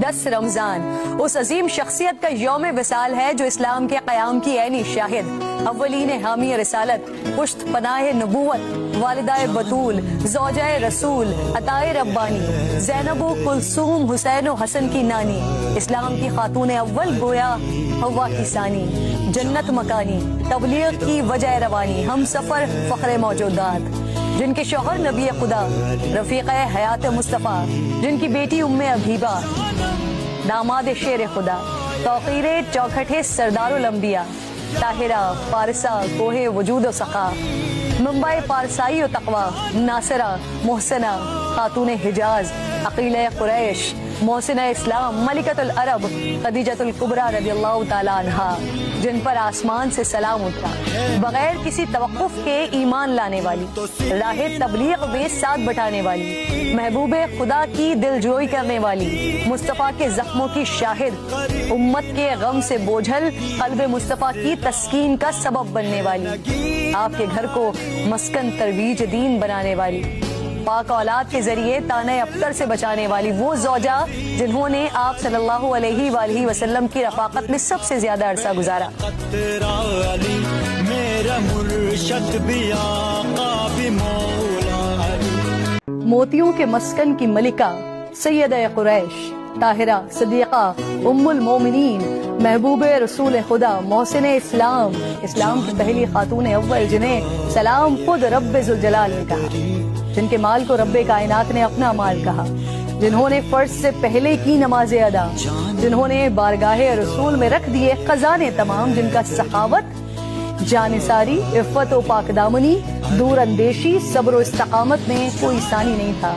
10 رمضان اس عظیم شخصیت کا یوم وصال ہے جو اسلام کے قیام کی عینی شاہد، اولین حامی رسالت، پشت پناہ نبوت، والدہ بطول، زوجہ رسول، عطائے ربانی، زینب و کلثوم، حسین و حسن کی نانی، اسلام کی خاتون اول گویا حوا کی ثانی، جنت مکانی، تبلیغ کی وجہ روانی، ہم سفر فخر موجودات، جن کے شوہر نبی خدا، رفیق حیات مصطفیٰ، جن کی بیٹی ام حبیبہ، داماد شیر خدا، توقیر چوکھٹے سردار الانبیاء، طاہرہ پارسہ کوہ وجود و سخا، منبع پارسائی و تقوی، ناصرہ محسنہ خاتون حجاز، عقیلہ قریش، محسنہ اسلام، ملکۃ العرب، خدیجۃ الکبریٰ رضی اللہ تعالیٰ عنہا، جن پر آسمان سے سلام اترا، بغیر کسی توقف کے ایمان لانے والی، راہ تبلیغ میں ساتھ بٹانے والی، محبوب خدا کی دل جوئی کرنے والی، مصطفیٰ کے زخموں کی شاہد، امت کے غم سے بوجھل قلب مصطفیٰ کی تسکین کا سبب بننے والی، آپ کے گھر کو مسکن ترویج دین بنانے والی، پاک اولاد کے ذریعے تانے ابتر سے بچانے والی، وہ زوجہ جنہوں نے آپ صلی اللہ علیہ وآلہ وسلم کی رفاقت میں سب سے زیادہ عرصہ گزارا، موتیوں کے مسکن کی ملکہ، سیدہ قریش، طاہرہ صدیقہ، ام المومنین، محبوب رسول خدا، محسن اسلام، اسلام کی پہلی خاتون اول، جنہیں سلام خود رب ذوالجلال نے کہا، جن کے مال کو رب کائنات نے اپنا مال کہا، جنہوں نے فرض سے پہلے کی نماز ادا، جنہوں نے بارگاہ رسول میں رکھ دیے خزانے تمام، جن کا سخاوت، جانثاری، عفت و پاک دامنی، دور اندیشی، صبر و استقامت میں کوئی ثانی نہیں تھا۔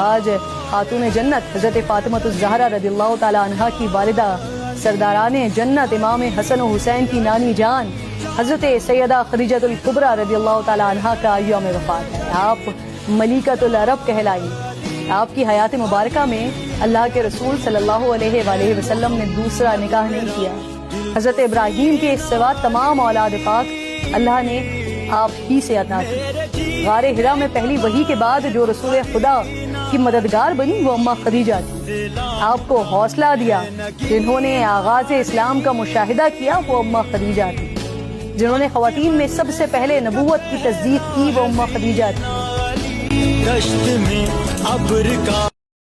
آج خاتون جنت حضرت فاطمہ الزہرا رضی اللہ تعالی عنہا کی والدہ، سرداران جنت امام حسن و حسین کی نانی جان حضرت سیدہ خدیجۃ الکبریٰ رضی اللہ تعالی عنہا کا یوم وفات ہے۔ آپ ملکۃ العرب کہلائی۔ آپ کی حیات مبارکہ میں اللہ کے رسول صلی اللہ علیہ وآلہ وسلم نے دوسرا نکاح نہیں کیا۔ حضرت ابراہیم کے سوا تمام اولاد پاک اللہ نے آپ ہی سے عطا کی۔ غار حرا میں پہلی وحی کے بعد جو رسول خدا کی مددگار بنی وہ اماں خدیجہ تھی۔ آپ کو حوصلہ دیا، جنہوں نے آغاز اسلام کا مشاہدہ کیا وہ اماں خدیجہ تھی۔ جنہوں نے خواتین میں سب سے پہلے نبوت کی تصدیق کی وہ اماں خدیجہ تھی۔